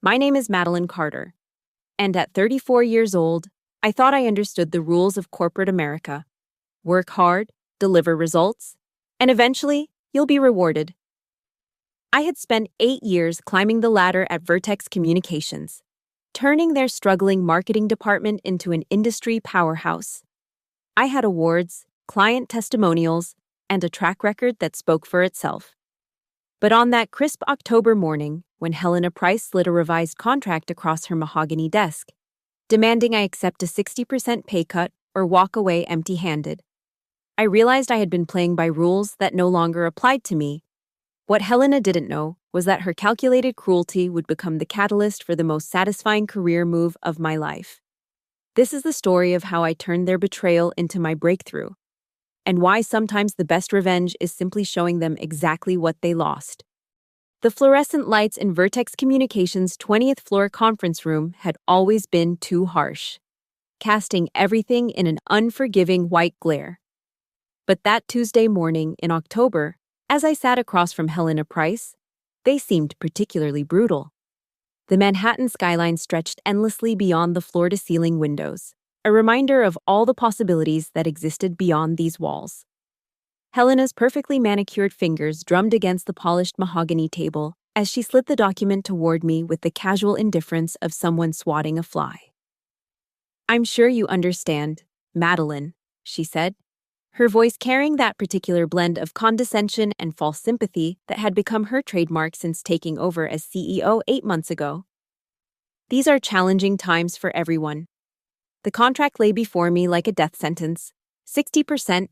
My name is Madeline Carter, and at 34 years old, I thought I understood the rules of corporate America. Work hard, deliver results, and eventually, you'll be rewarded. I had spent 8 years climbing the ladder at Vertex Communications, turning their struggling marketing department into an industry powerhouse. I had awards, client testimonials, and a track record that spoke for itself. But on that crisp October morning, when Helena Price slid a revised contract across her mahogany desk, demanding I accept a 60% pay cut or walk away empty-handed, I realized I had been playing by rules that no longer applied to me. What Helena didn't know was that her calculated cruelty would become the catalyst for the most satisfying career move of my life. This is the story of how I turned their betrayal into my breakthrough, and why sometimes the best revenge is simply showing them exactly what they lost. The fluorescent lights in Vertex Communications' 20th floor conference room had always been too harsh, casting everything in an unforgiving white glare. But that Tuesday morning in October, as I sat across from Helena Price, they seemed particularly brutal. The Manhattan skyline stretched endlessly beyond the floor-to-ceiling windows, a reminder of all the possibilities that existed beyond these walls. Helena's perfectly manicured fingers drummed against the polished mahogany table as she slid the document toward me with the casual indifference of someone swatting a fly. "I'm sure you understand, Madeline," she said, her voice carrying that particular blend of condescension and false sympathy that had become her trademark since taking over as CEO 8 months ago. "These are challenging times for everyone. The contract lay before me like a death sentence. 60%.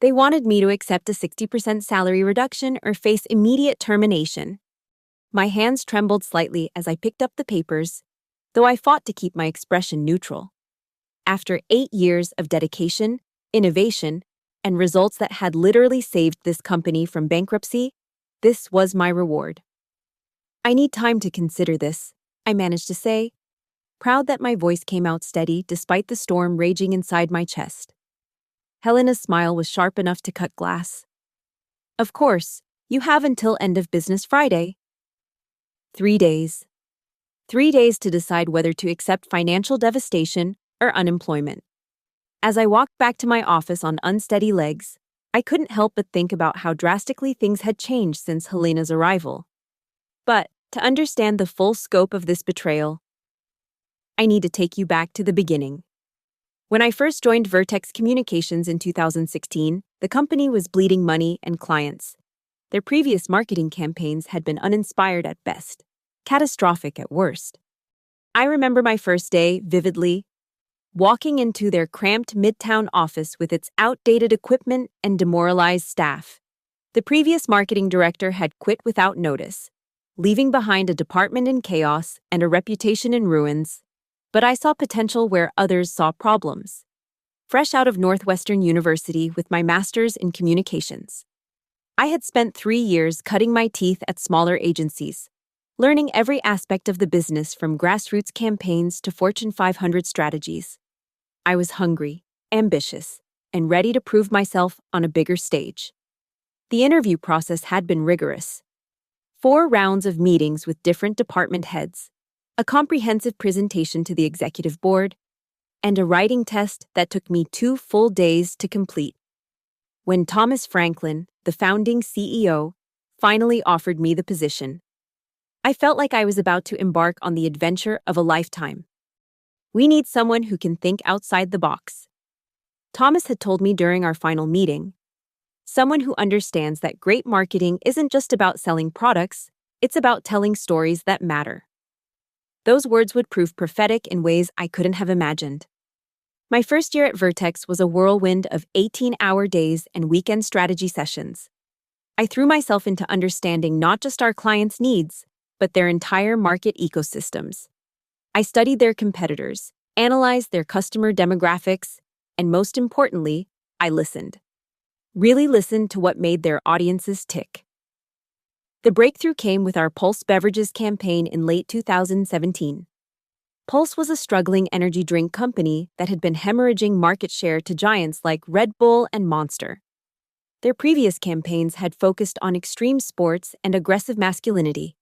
They wanted me to accept a 60% salary reduction or face immediate termination." My hands trembled slightly as I picked up the papers, though I fought to keep my expression neutral. After 8 years of dedication, innovation, and results that had literally saved this company from bankruptcy, this was my reward. "I need time to consider this," I managed to say, proud that my voice came out steady despite the storm raging inside my chest. Helena's smile was sharp enough to cut glass. "Of course, you have until end of business Friday." 3 days. 3 days to decide whether to accept financial devastation or unemployment. As I walked back to my office on unsteady legs, I couldn't help but think about how drastically things had changed since Helena's arrival. But to understand the full scope of this betrayal, I need to take you back to the beginning. When I first joined Vertex Communications in 2016, the company was bleeding money and clients. Their previous marketing campaigns had been uninspired at best, catastrophic at worst. I remember my first day vividly, walking into their cramped midtown office with its outdated equipment and demoralized staff. The previous marketing director had quit without notice, leaving behind a department in chaos and a reputation in ruins. But I saw potential where others saw problems. Fresh out of Northwestern University with my master's in communications, I had spent 3 years cutting my teeth at smaller agencies, learning every aspect of the business from grassroots campaigns to Fortune 500 strategies. I was hungry, ambitious, and ready to prove myself on a bigger stage. The interview process had been rigorous. 4 rounds of meetings with different department heads, a comprehensive presentation to the executive board, and a writing test that took me 2 full days to complete. When Thomas Franklin, the founding CEO, finally offered me the position, I felt like I was about to embark on the adventure of a lifetime. "We need someone who can think outside the box," Thomas had told me during our final meeting. "Someone who understands that great marketing isn't just about selling products, it's about telling stories that matter." Those words would prove prophetic in ways I couldn't have imagined. My first year at Vertex was a whirlwind of 18-hour days and weekend strategy sessions. I threw myself into understanding not just our clients' needs, but their entire market ecosystems. I studied their competitors, analyzed their customer demographics, and most importantly, I listened. Really listened to what made their audiences tick. The breakthrough came with our Pulse Beverages campaign in late 2017. Pulse was a struggling energy drink company that had been hemorrhaging market share to giants like Red Bull and Monster. Their previous campaigns had focused on extreme sports and aggressive masculinity,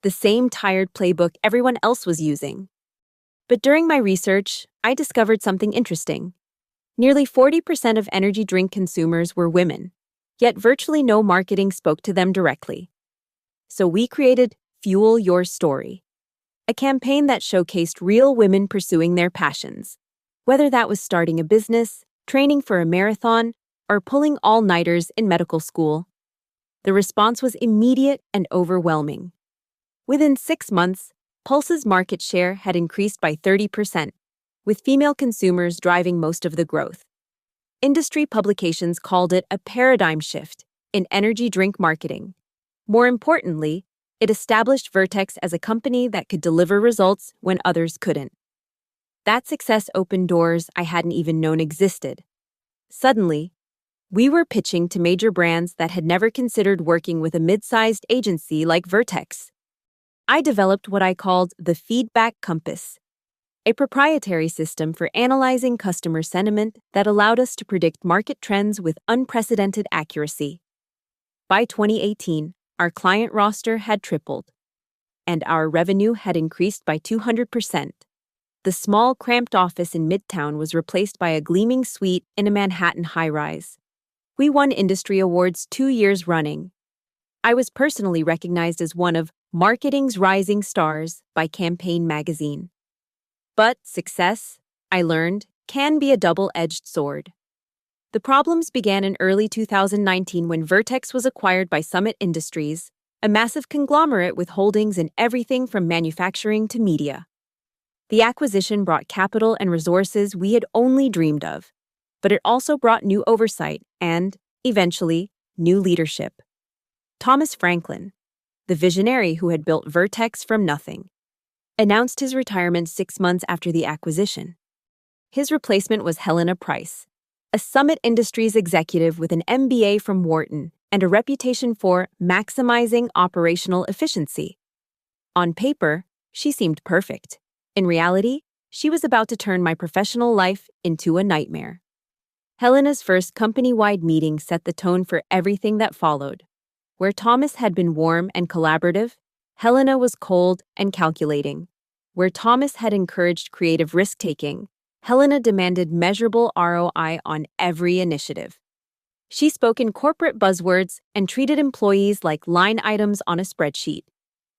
the same tired playbook everyone else was using. But during my research, I discovered something interesting. Nearly 40% of energy drink consumers were women, yet virtually no marketing spoke to them directly. So we created Fuel Your Story, a campaign that showcased real women pursuing their passions, whether that was starting a business, training for a marathon, or pulling all-nighters in medical school. The response was immediate and overwhelming. Within 6 months, Pulse's market share had increased by 30%, with female consumers driving most of the growth. Industry publications called it a paradigm shift in energy drink marketing. More importantly, it established Vertex as a company that could deliver results when others couldn't. That success opened doors I hadn't even known existed. Suddenly, we were pitching to major brands that had never considered working with a mid-sized agency like Vertex. I developed what I called the Feedback Compass, a proprietary system for analyzing customer sentiment that allowed us to predict market trends with unprecedented accuracy. By 2018, our client roster had tripled, and our revenue had increased by 200%. The small, cramped office in Midtown was replaced by a gleaming suite in a Manhattan high-rise. We won industry awards 2 years running. I was personally recognized as one of marketing's rising stars by Campaign magazine. But success, I learned, can be a double-edged sword. The problems began in early 2019 when Vertex was acquired by Summit Industries, a massive conglomerate with holdings in everything from manufacturing to media. The acquisition brought capital and resources we had only dreamed of, but it also brought new oversight and, eventually, new leadership. Thomas Franklin, the visionary who had built Vertex from nothing, announced his retirement 6 months after the acquisition. His replacement was Helena Price, a Summit Industries executive with an MBA from Wharton and a reputation for maximizing operational efficiency. On paper, she seemed perfect. In reality, she was about to turn my professional life into a nightmare. Helena's first company-wide meeting set the tone for everything that followed. Where Thomas had been warm and collaborative, Helena was cold and calculating. Where Thomas had encouraged creative risk-taking, Helena demanded measurable ROI on every initiative. She spoke in corporate buzzwords and treated employees like line items on a spreadsheet.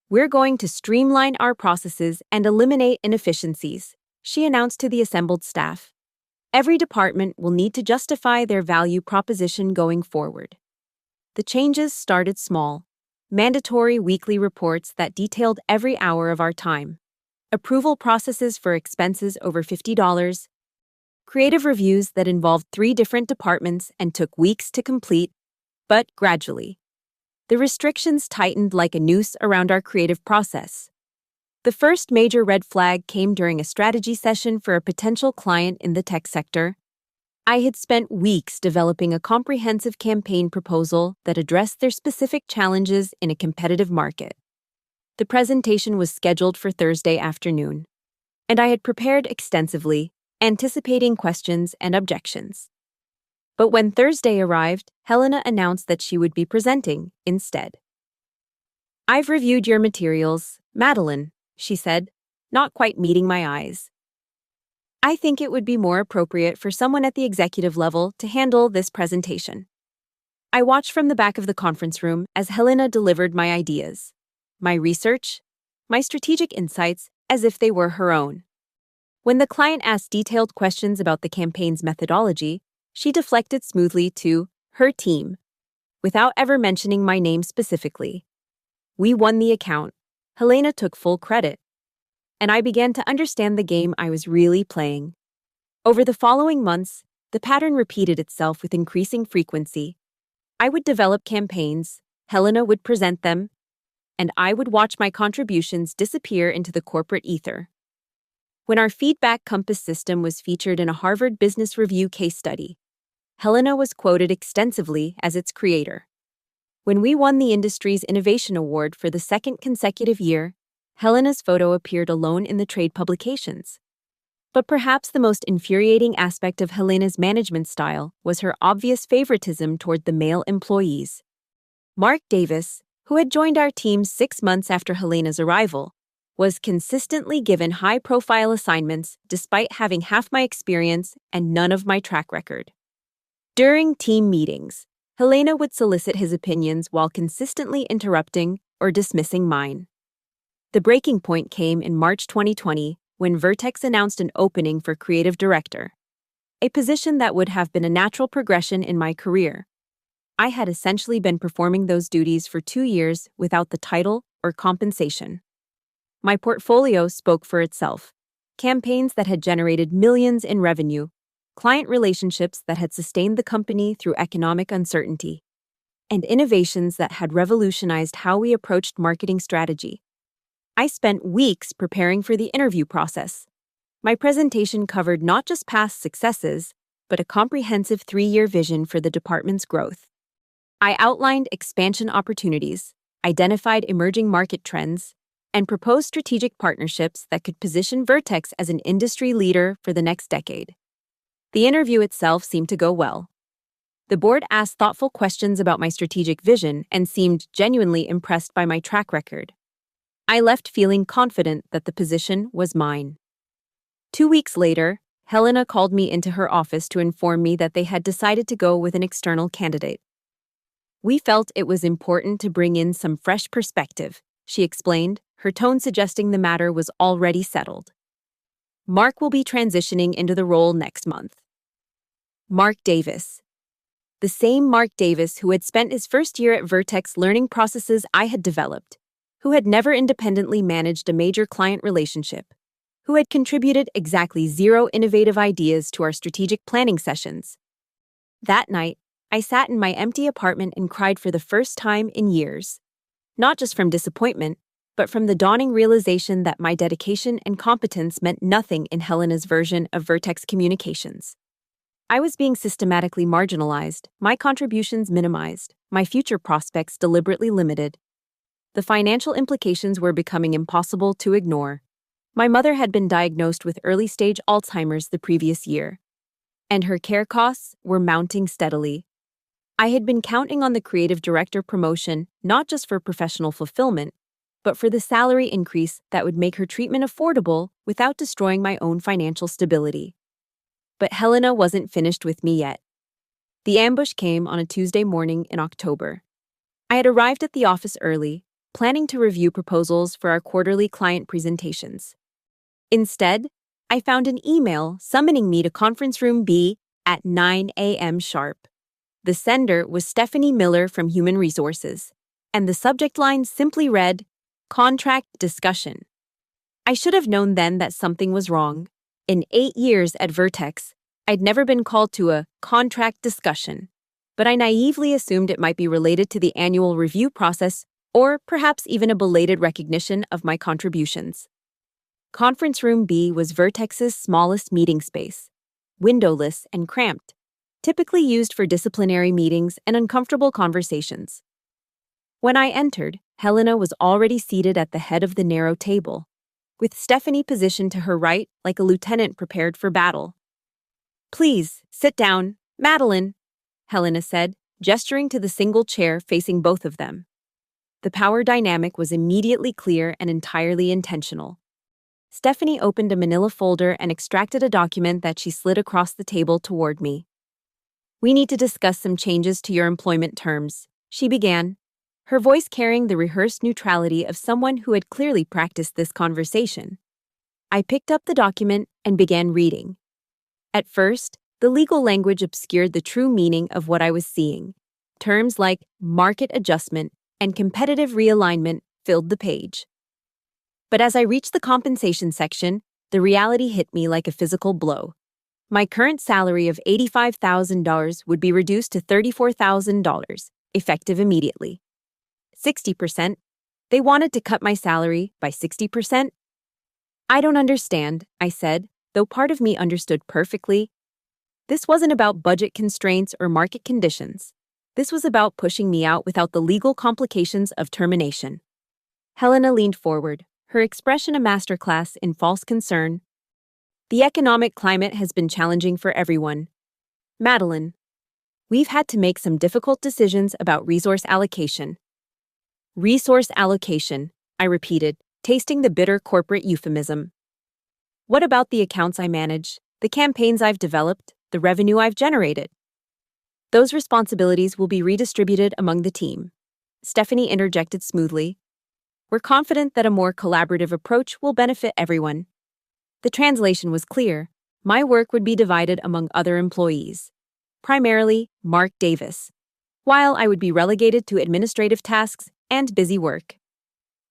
"We're going to streamline our processes and eliminate inefficiencies," she announced to the assembled staff. "Every department will need to justify their value proposition going forward." The changes started small. Mandatory weekly reports that detailed every hour of our time. Approval processes for expenses over $50. Creative reviews that involved 3 different departments and took weeks to complete, but gradually. The restrictions tightened like a noose around our creative process. The first major red flag came during a strategy session for a potential client in the tech sector. I had spent weeks developing a comprehensive campaign proposal that addressed their specific challenges in a competitive market. The presentation was scheduled for Thursday afternoon, and I had prepared extensively, anticipating questions and objections. But when Thursday arrived, Helena announced that she would be presenting instead. "I've reviewed your materials, Madeline," she said, not quite meeting my eyes. "I think it would be more appropriate for someone at the executive level to handle this presentation." I watched from the back of the conference room as Helena delivered my ideas, my research, my strategic insights as if they were her own. When the client asked detailed questions about the campaign's methodology, she deflected smoothly to her team, without ever mentioning my name specifically. We won the account. Helena took full credit, and I began to understand the game I was really playing. Over the following months, the pattern repeated itself with increasing frequency. I would develop campaigns, Helena would present them, and I would watch my contributions disappear into the corporate ether. When our Feedback Compass system was featured in a Harvard Business Review case study, Helena was quoted extensively as its creator. When we won the industry's Innovation Award for the 2nd consecutive year, Helena's photo appeared alone in the trade publications. But perhaps the most infuriating aspect of Helena's management style was her obvious favoritism toward the male employees. Mark Davis, who had joined our team 6 months after Helena's arrival, was consistently given high-profile assignments despite having half my experience and none of my track record. During team meetings, Helena would solicit his opinions while consistently interrupting or dismissing mine. The breaking point came in March 2020 when Vertex announced an opening for creative director, a position that would have been a natural progression in my career. I had essentially been performing those duties for 2 years without the title or compensation. My portfolio spoke for itself: campaigns that had generated millions in revenue, client relationships that had sustained the company through economic uncertainty, and innovations that had revolutionized how we approached marketing strategy. I spent weeks preparing for the interview process. My presentation covered not just past successes, but a comprehensive 3-year vision for the department's growth. I outlined expansion opportunities, identified emerging market trends, and proposed strategic partnerships that could position Vertex as an industry leader for the next decade. The interview itself seemed to go well. The board asked thoughtful questions about my strategic vision and seemed genuinely impressed by my track record. I left feeling confident that the position was mine. 2 weeks later, Helena called me into her office to inform me that they had decided to go with an external candidate. We felt it was important to bring in some fresh perspective, she explained, her tone suggesting the matter was already settled. Mark will be transitioning into the role next month. Mark Davis. The same Mark Davis who had spent his first year at Vertex learning processes I had developed, who had never independently managed a major client relationship, who had contributed exactly 0 innovative ideas to our strategic planning sessions. That night, I sat in my empty apartment and cried for the first time in years. Not just from disappointment, but from the dawning realization that my dedication and competence meant nothing in Helena's version of Vertex communications. I was being systematically marginalized, my contributions minimized, my future prospects deliberately limited. The financial implications were becoming impossible to ignore. My mother had been diagnosed with early-stage Alzheimer's the previous year, and her care costs were mounting steadily. I had been counting on the creative director promotion not just for professional fulfillment, but for the salary increase that would make her treatment affordable without destroying my own financial stability. But Helena wasn't finished with me yet. The ambush came on a Tuesday morning in October. I had arrived at the office early, planning to review proposals for our quarterly client presentations. Instead, I found an email summoning me to conference room B at 9 a.m. sharp. The sender was Stephanie Miller from Human Resources, and the subject line simply read, "Contract Discussion." I should have known then that something was wrong. In 8 years at Vertex, I'd never been called to a contract discussion, but I naively assumed it might be related to the annual review process or perhaps even a belated recognition of my contributions. Conference Room B was Vertex's smallest meeting space, windowless and cramped, typically used for disciplinary meetings and uncomfortable conversations. When I entered, Helena was already seated at the head of the narrow table, with Stephanie positioned to her right like a lieutenant prepared for battle. "Please, sit down, Madeline," Helena said, gesturing to the single chair facing both of them. The power dynamic was immediately clear and entirely intentional. Stephanie opened a manila folder and extracted a document that she slid across the table toward me. "We need to discuss some changes to your employment terms," she began, her voice carrying the rehearsed neutrality of someone who had clearly practiced this conversation. I picked up the document and began reading. At first, the legal language obscured the true meaning of what I was seeing. Terms like market adjustment and competitive realignment filled the page. But as I reached the compensation section, the reality hit me like a physical blow. My current salary of $85,000 would be reduced to $34,000, effective immediately. 60%. They wanted to cut my salary by 60%? "I don't understand," I said, though part of me understood perfectly. This wasn't about budget constraints or market conditions. This was about pushing me out without the legal complications of termination. Helena leaned forward, her expression a masterclass in false concern. "The economic climate has been challenging for everyone. Madeline, we've had to make some difficult decisions about resource allocation. Resource allocation, I repeated, tasting the bitter corporate euphemism. What about the accounts I manage, the campaigns I've developed, the revenue I've generated? Those responsibilities will be redistributed among the team. Stephanie interjected smoothly. We're confident that a more collaborative approach will benefit everyone. The translation was clear. My work would be divided among other employees, primarily Mark Davis, while I would be relegated to administrative tasks and busy work.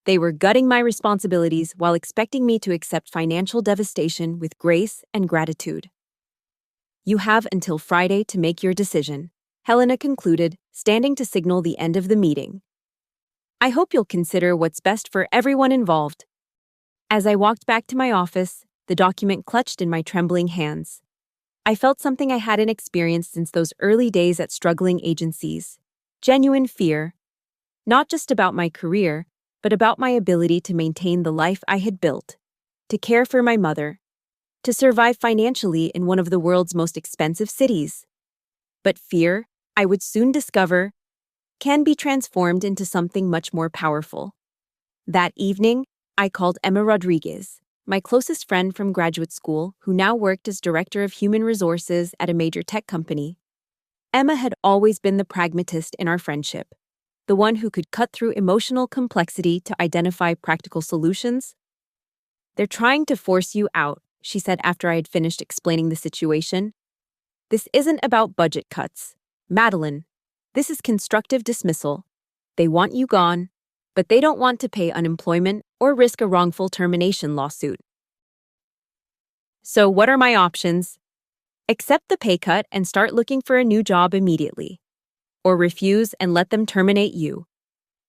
They were gutting my responsibilities while expecting me to accept financial devastation with grace and gratitude. You have until Friday to make your decision, Helena concluded, standing to signal the end of the meeting. I hope you'll consider what's best for everyone involved. As I walked back to my office, the document clutched in my trembling hands. I felt something I hadn't experienced since those early days at struggling agencies. Genuine fear. Not just about my career, but about my ability to maintain the life I had built, to care for my mother, to survive financially in one of the world's most expensive cities. But fear, I would soon discover, can be transformed into something much more powerful. That evening, I called Emma Rodriguez, my closest friend from graduate school who now worked as director of human resources at a major tech company. Emma had always been the pragmatist in our friendship, the one who could cut through emotional complexity to identify practical solutions. They're trying to force you out, she said after I had finished explaining the situation. This isn't about budget cuts. Madeline, this is constructive dismissal. They want you gone, but they don't want to pay unemployment or risk a wrongful termination lawsuit. So what are my options? Accept the pay cut and start looking for a new job immediately. Or refuse and let them terminate you.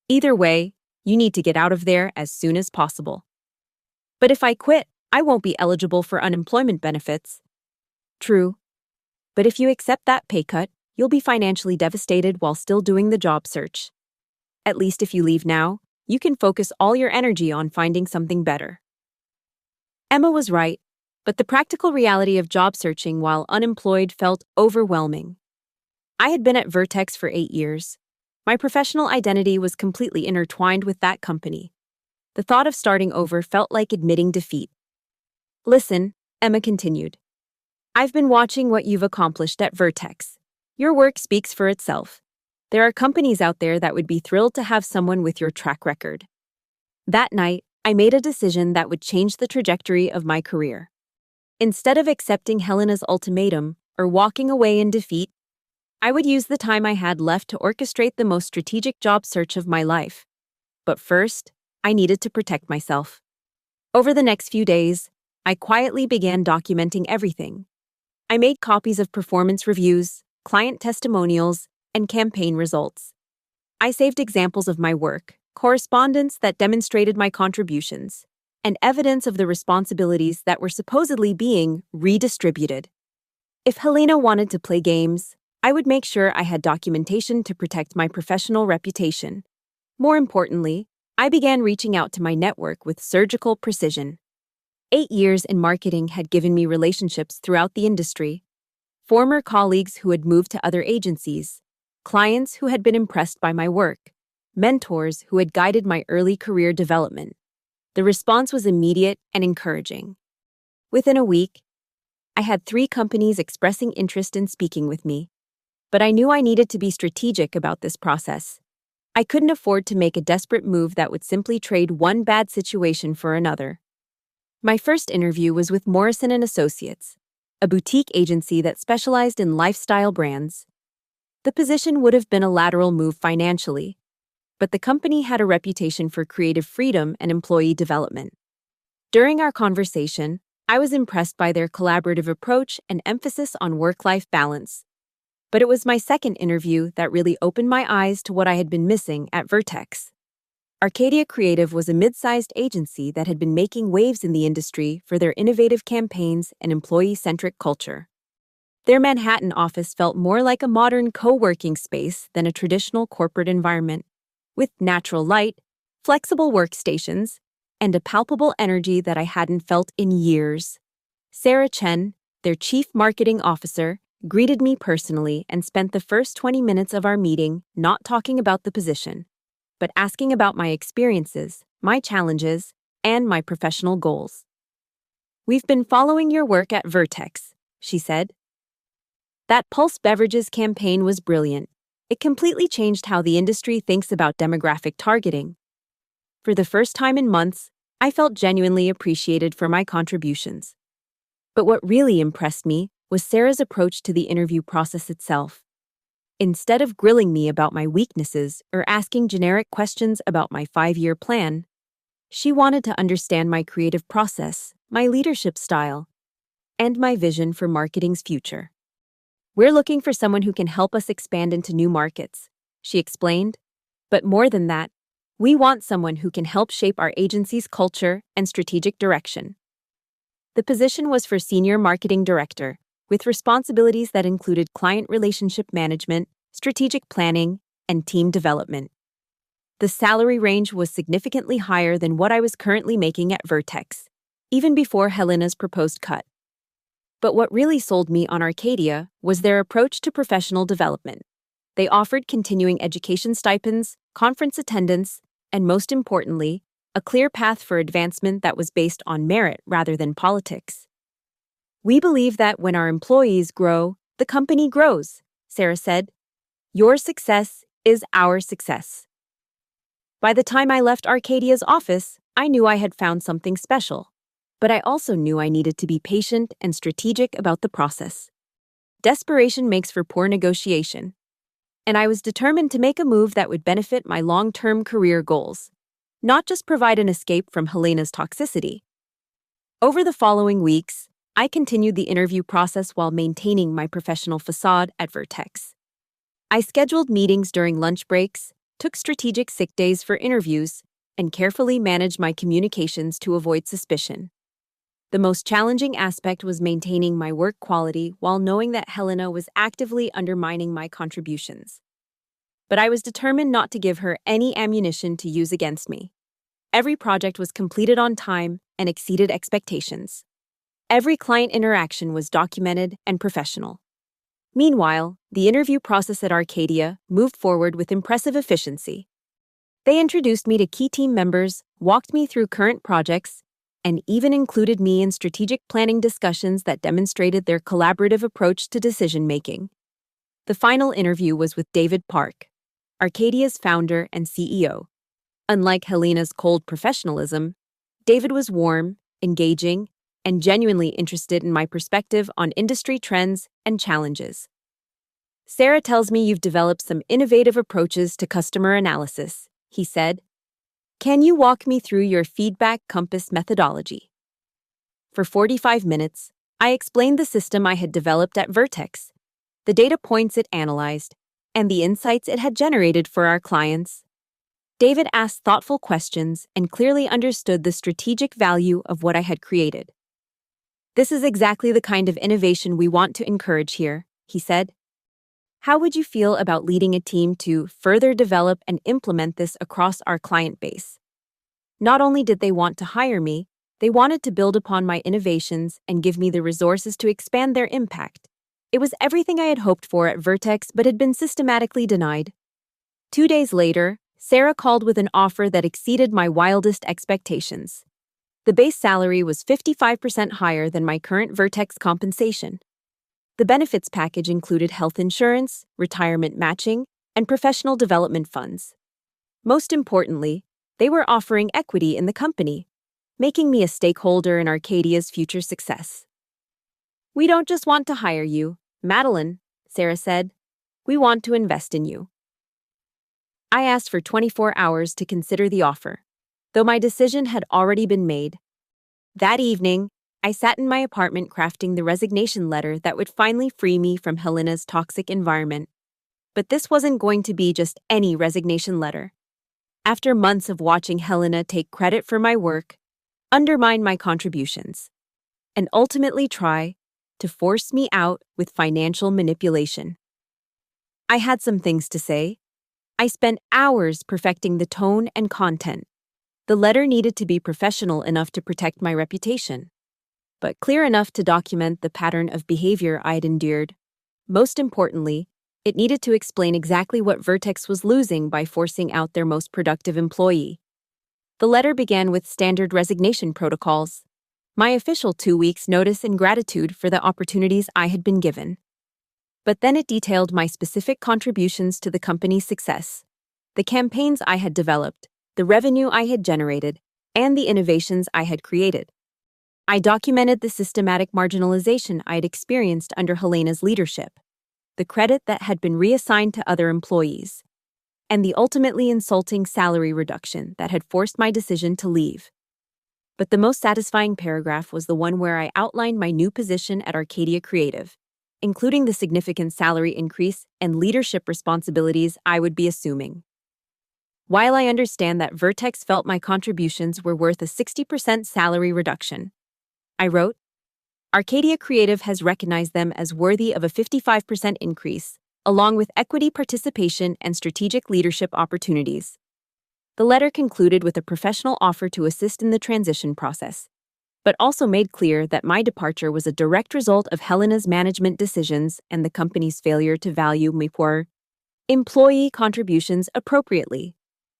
Either way, you need to get out of there as soon as possible. But if I quit, I won't be eligible for unemployment benefits. True. But if you accept that pay cut, you'll be financially devastated while still doing the job search. At least if you leave now, you can focus all your energy on finding something better. Emma was right, but the practical reality of job searching while unemployed felt overwhelming. I had been at Vertex for 8 years. My professional identity was completely intertwined with that company. The thought of starting over felt like admitting defeat. Listen, Emma continued. I've been watching what you've accomplished at Vertex. Your work speaks for itself. There are companies out there that would be thrilled to have someone with your track record. That night, I made a decision that would change the trajectory of my career. Instead of accepting Helena's ultimatum or walking away in defeat, I would use the time I had left to orchestrate the most strategic job search of my life. But first, I needed to protect myself. Over the next few days, I quietly began documenting everything. I made copies of performance reviews, client testimonials, and campaign results. I saved examples of my work, correspondence that demonstrated my contributions, and evidence of the responsibilities that were supposedly being redistributed. If Helena wanted to play games, I would make sure I had documentation to protect my professional reputation. More importantly, I began reaching out to my network with surgical precision. 8 years in marketing had given me relationships throughout the industry, former colleagues who had moved to other agencies, clients who had been impressed by my work, mentors who had guided my early career development. The response was immediate and encouraging. Within a week, I had 3 companies expressing interest in speaking with me. But I knew I needed to be strategic about this process. I couldn't afford to make a desperate move that would simply trade one bad situation for another. My first interview was with Morrison & Associates, a boutique agency that specialized in lifestyle brands. The position would have been a lateral move financially, but the company had a reputation for creative freedom and employee development. During our conversation, I was impressed by their collaborative approach and emphasis on work-life balance. But it was my second interview that really opened my eyes to what I had been missing at Vertex. Arcadia Creative was a mid-sized agency that had been making waves in the industry for their innovative campaigns and employee-centric culture. Their Manhattan office felt more like a modern co-working space than a traditional corporate environment, with natural light, flexible workstations, and a palpable energy that I hadn't felt in years. Sarah Chen, their chief marketing officer, greeted me personally and spent the first 20 minutes of our meeting not talking about the position, but asking about my experiences, my challenges, and my professional goals. "We've been following your work at Vertex," she said. "That Pulse Beverages campaign was brilliant. It completely changed how the industry thinks about demographic targeting. For the first time in months, I felt genuinely appreciated for my contributions." But what really impressed me was Sarah's approach to the interview process itself. Instead of grilling me about my weaknesses or asking generic questions about my 5-year plan, she wanted to understand my creative process, my leadership style, and my vision for marketing's future. "We're looking for someone who can help us expand into new markets," she explained. "But more than that, we want someone who can help shape our agency's culture and strategic direction." The position was for Senior Marketing Director, with responsibilities that included client relationship management, strategic planning, and team development. The salary range was significantly higher than what I was currently making at Vertex, even before Helena's proposed cut. But what really sold me on Arcadia was their approach to professional development. They offered continuing education stipends, conference attendance, and most importantly, a clear path for advancement that was based on merit rather than politics. "We believe that when our employees grow, the company grows," Sarah said. "Your success is our success." By the time I left Arcadia's office, I knew I had found something special, but I also knew I needed to be patient and strategic about the process. Desperation makes for poor negotiation, and I was determined to make a move that would benefit my long-term career goals, not just provide an escape from Helena's toxicity. Over the following weeks, I continued the interview process while maintaining my professional facade at Vertex. I scheduled meetings during lunch breaks, took strategic sick days for interviews, and carefully managed my communications to avoid suspicion. The most challenging aspect was maintaining my work quality while knowing that Helena was actively undermining my contributions. But I was determined not to give her any ammunition to use against me. Every project was completed on time and exceeded expectations. Every client interaction was documented and professional. Meanwhile, the interview process at Arcadia moved forward with impressive efficiency. They introduced me to key team members, walked me through current projects, and even included me in strategic planning discussions that demonstrated their collaborative approach to decision-making. The final interview was with David Park, Arcadia's founder and CEO. Unlike Helena's cold professionalism, David was warm, engaging, and genuinely interested in my perspective on industry trends and challenges. "Sarah tells me you've developed some innovative approaches to customer analysis," he said. "Can you walk me through your feedback compass methodology?" For 45 minutes, I explained the system I had developed at Vertex, the data points it analyzed, and the insights it had generated for our clients. David asked thoughtful questions and clearly understood the strategic value of what I had created. "This is exactly the kind of innovation we want to encourage here," he said. "How would you feel about leading a team to further develop and implement this across our client base?" Not only did they want to hire me, they wanted to build upon my innovations and give me the resources to expand their impact. It was everything I had hoped for at Vertex but had been systematically denied. 2 days later, Sarah called with an offer that exceeded my wildest expectations. The base salary was 55% higher than my current Vertex compensation. The benefits package included health insurance, retirement matching, and professional development funds. Most importantly, they were offering equity in the company, making me a stakeholder in Arcadia's future success. "We don't just want to hire you, Madeline," Sarah said. "We want to invest in you." I asked for 24 hours to consider the offer, though my decision had already been made. That evening, I sat in my apartment crafting the resignation letter that would finally free me from Helena's toxic environment. But this wasn't going to be just any resignation letter. After months of watching Helena take credit for my work, undermine my contributions, and ultimately try to force me out with financial manipulation, I had some things to say. I spent hours perfecting the tone and content. The letter needed to be professional enough to protect my reputation, but clear enough to document the pattern of behavior I'd endured. Most importantly, It needed to explain exactly what Vertex was losing by forcing out their most productive employee. The letter began with standard resignation protocols, my official 2 weeks' notice and gratitude for the opportunities I had been given. But then it detailed my specific contributions to the company's success, the campaigns I had developed, the revenue I had generated, and the innovations I had created. I documented the systematic marginalization I had experienced under Helena's leadership, the credit that had been reassigned to other employees, and the ultimately insulting salary reduction that had forced my decision to leave. But the most satisfying paragraph was the one where I outlined my new position at Arcadia Creative, including the significant salary increase and leadership responsibilities I would be assuming. While I understand that Vertex felt my contributions were worth a 60% salary reduction, I wrote, Arcadia Creative has recognized them as worthy of a 55% increase, along with equity participation and strategic leadership opportunities. The letter concluded with a professional offer to assist in the transition process, but also made clear that my departure was a direct result of Helena's management decisions and the company's failure to value my poor employee contributions appropriately.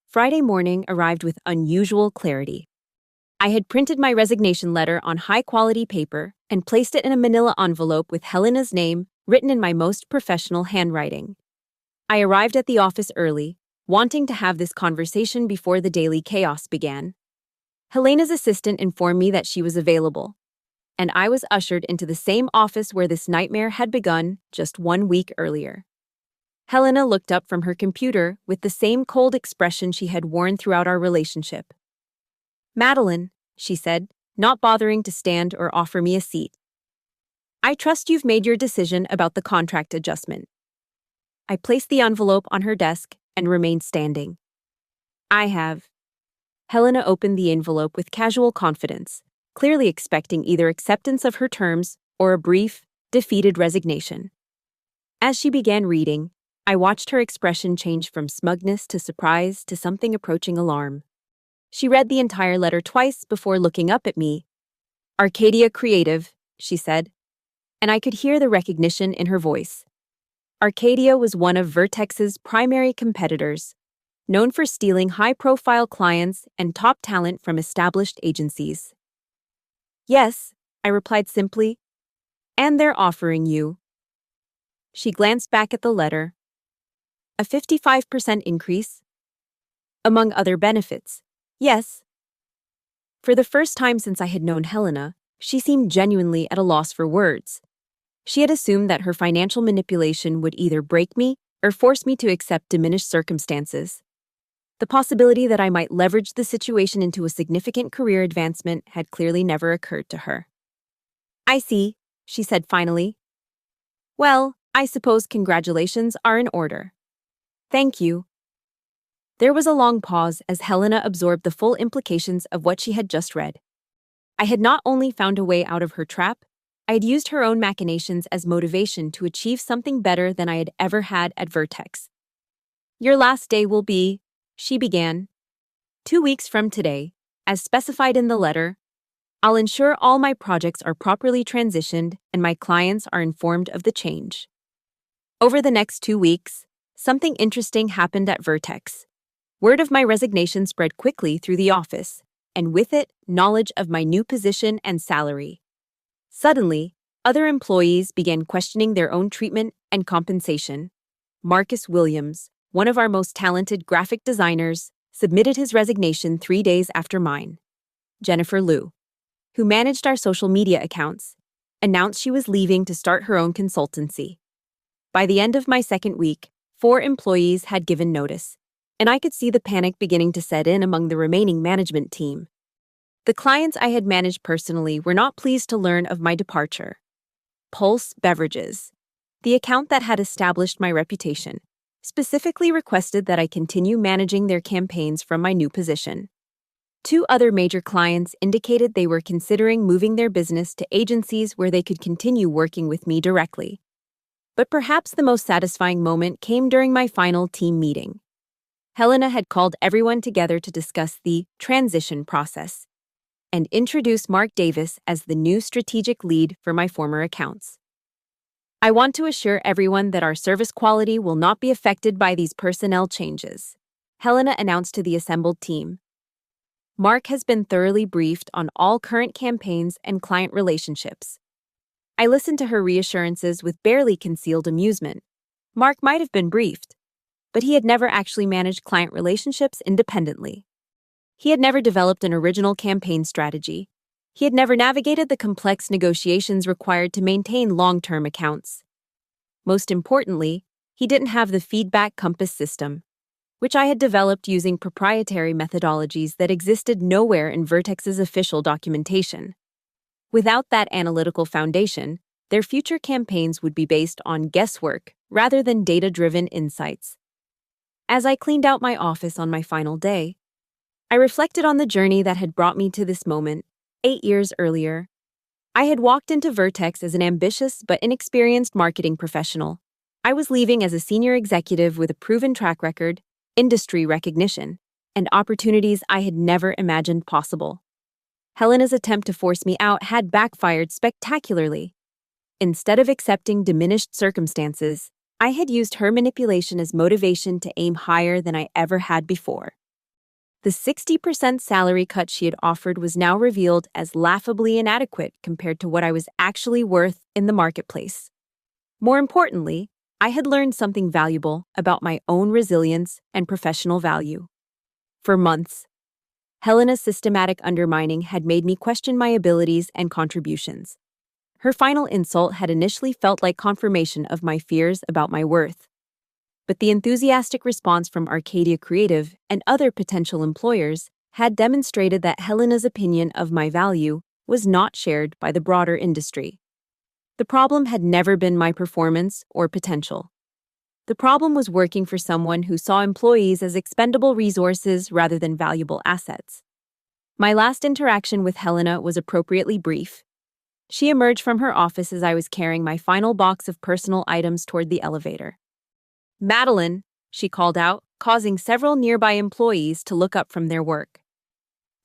Friday morning arrived with unusual clarity. I had printed my resignation letter on high-quality paper and placed it in a manila envelope with Helena's name written in my most professional handwriting. I arrived at the office early, wanting to have this conversation before the daily chaos began. Helena's assistant informed me that she was available, and I was ushered into the same office where this nightmare had begun just 1 week earlier. Helena looked up from her computer with the same cold expression she had worn throughout our relationship. Madeline, she said, not bothering to stand or offer me a seat. I trust you've made your decision about the contract adjustment. I placed the envelope on her desk and remained standing. I have. Helena opened the envelope with casual confidence, clearly expecting either acceptance of her terms or a brief, defeated resignation. As she began reading, I watched her expression change from smugness to surprise to something approaching alarm. She read the entire letter twice before looking up at me. Arcadia Creative, she said, and I could hear the recognition in her voice. Arcadia was one of Vertex's primary competitors, known for stealing high-profile clients and top talent from established agencies. Yes, I replied simply, and they're offering you. She glanced back at the letter. A 55% increase? Among other benefits, yes. For the first time since I had known Helena, she seemed genuinely at a loss for words. She had assumed that her financial manipulation would either break me or force me to accept diminished circumstances. The possibility that I might leverage the situation into a significant career advancement had clearly never occurred to her. I see, she said finally. Well, I suppose congratulations are in order. Thank you. There was a long pause as Helena absorbed the full implications of what she had just read. I had not only found a way out of her trap, I had used her own machinations as motivation to achieve something better than I had ever had at Vertex. Your last day will be, she began, 2 weeks from today, as specified in the letter. I'll ensure all my projects are properly transitioned and my clients are informed of the change. Over the next 2 weeks, something interesting happened at Vertex. Word of my resignation spread quickly through the office, and with it, knowledge of my new position and salary. Suddenly, other employees began questioning their own treatment and compensation. Marcus Williams, one of our most talented graphic designers, submitted his resignation 3 days after mine. Jennifer Liu, who managed our social media accounts, announced she was leaving to start her own consultancy. By the end of my second week, 4 employees had given notice, and I could see the panic beginning to set in among the remaining management team. The clients I had managed personally were not pleased to learn of my departure. Pulse Beverages, the account that had established my reputation, specifically requested that I continue managing their campaigns from my new position. 2 other major clients indicated they were considering moving their business to agencies where they could continue working with me directly. But perhaps the most satisfying moment came during my final team meeting. Helena had called everyone together to discuss the transition process and introduce Mark Davis as the new strategic lead for my former accounts. I want to assure everyone that our service quality will not be affected by these personnel changes," Helena announced to the assembled team. Mark has been thoroughly briefed on all current campaigns and client relationships. I listened to her reassurances with barely concealed amusement. Mark might have been briefed, but he had never actually managed client relationships independently. He had never developed an original campaign strategy. He had never navigated the complex negotiations required to maintain long-term accounts. Most importantly, he didn't have the feedback compass system, which I had developed using proprietary methodologies that existed nowhere in Vertex's official documentation. Without that analytical foundation, their future campaigns would be based on guesswork rather than data-driven insights. As I cleaned out my office on my final day, I reflected on the journey that had brought me to this moment 8 years earlier. I had walked into Vertex as an ambitious but inexperienced marketing professional. I was leaving as a senior executive with a proven track record, industry recognition, and opportunities I had never imagined possible. Helena's attempt to force me out had backfired spectacularly. Instead of accepting diminished circumstances, I had used her manipulation as motivation to aim higher than I ever had before. The 60% salary cut she had offered was now revealed as laughably inadequate compared to what I was actually worth in the marketplace. More importantly, I had learned something valuable about my own resilience and professional value. For months, Helena's systematic undermining had made me question my abilities and contributions. Her final insult had initially felt like confirmation of my fears about my worth. But the enthusiastic response from Arcadia Creative and other potential employers had demonstrated that Helena's opinion of my value was not shared by the broader industry. The problem had never been my performance or potential. The problem was working for someone who saw employees as expendable resources rather than valuable assets. My last interaction with Helena was appropriately brief. She emerged from her office as I was carrying my final box of personal items toward the elevator. "Madeline," she called out, causing several nearby employees to look up from their work.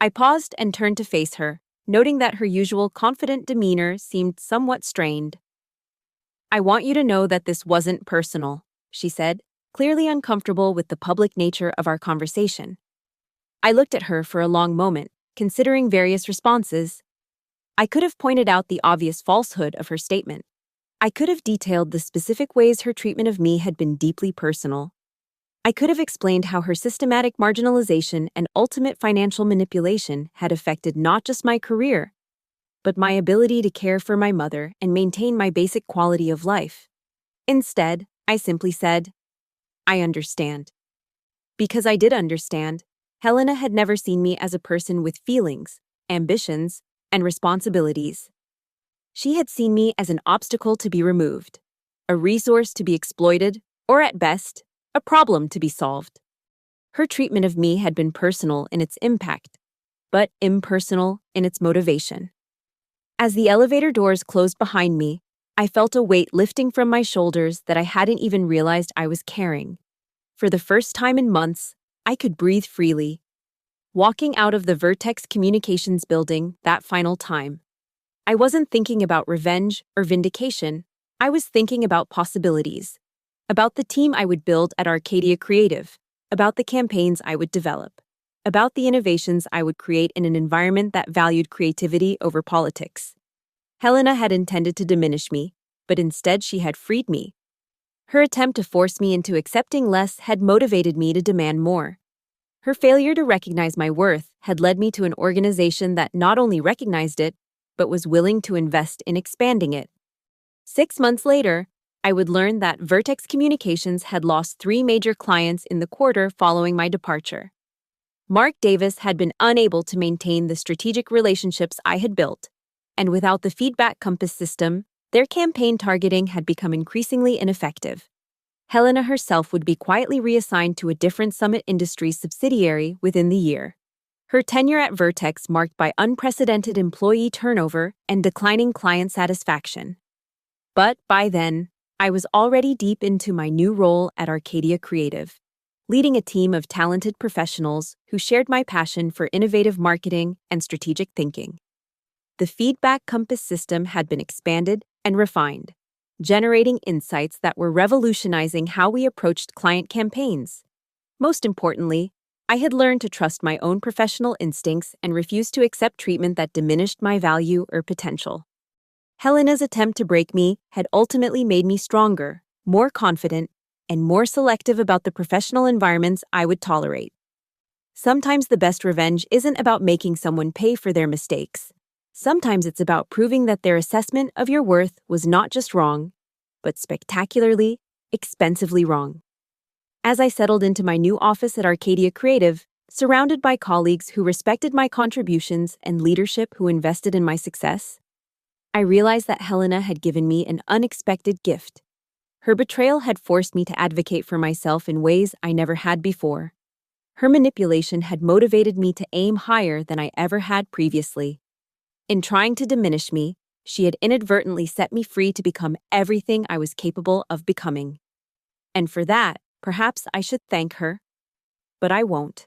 I paused and turned to face her, noting that her usual confident demeanor seemed somewhat strained. "I want you to know that this wasn't personal," she said, clearly uncomfortable with the public nature of our conversation. I looked at her for a long moment, considering various responses. I could have pointed out the obvious falsehood of her statement. I could have detailed the specific ways her treatment of me had been deeply personal. I could have explained how her systematic marginalization and ultimate financial manipulation had affected not just my career, but my ability to care for my mother and maintain my basic quality of life. Instead, I simply said, "I understand." Because I did understand, Helena had never seen me as a person with feelings, ambitions, and responsibilities. She had seen me as an obstacle to be removed, a resource to be exploited, or at best, a problem to be solved. Her treatment of me had been personal in its impact, but impersonal in its motivation. As the elevator doors closed behind me, I felt a weight lifting from my shoulders that I hadn't even realized I was carrying. For the first time in months, I could breathe freely. Walking out of the Vertex Communications building that final time, I wasn't thinking about revenge or vindication. I was thinking about possibilities, about the team I would build at Arcadia Creative, about the campaigns I would develop, about the innovations I would create in an environment that valued creativity over politics. Helena had intended to diminish me, but instead she had freed me. Her attempt to force me into accepting less had motivated me to demand more. Her failure to recognize my worth had led me to an organization that not only recognized it, but was willing to invest in expanding it. 6 months later, I would learn that Vertex Communications had lost 3 major clients in the quarter following my departure. Mark Davis had been unable to maintain the strategic relationships I had built, and without the feedback compass system, their campaign targeting had become increasingly ineffective. Helena herself would be quietly reassigned to a different Summit Industries subsidiary within the year. Her tenure at Vertex marked by unprecedented employee turnover and declining client satisfaction. But by then, I was already deep into my new role at Arcadia Creative, leading a team of talented professionals who shared my passion for innovative marketing and strategic thinking. The feedback compass system had been expanded and refined. generating insights that were revolutionizing how we approached client campaigns. Most importantly, I had learned to trust my own professional instincts and refuse to accept treatment that diminished my value or potential. Helena's attempt to break me had ultimately made me stronger, more confident, and more selective about the professional environments I would tolerate. Sometimes the best revenge isn't about making someone pay for their mistakes. Sometimes it's about proving that their assessment of your worth was not just wrong, but spectacularly, expensively wrong. As I settled into my new office at Arcadia Creative, surrounded by colleagues who respected my contributions and leadership who invested in my success, I realized that Helena had given me an unexpected gift. Her betrayal had forced me to advocate for myself in ways I never had before. Her manipulation had motivated me to aim higher than I ever had previously. In trying to diminish me, she had inadvertently set me free to become everything I was capable of becoming. And for that, perhaps I should thank her. But I won't.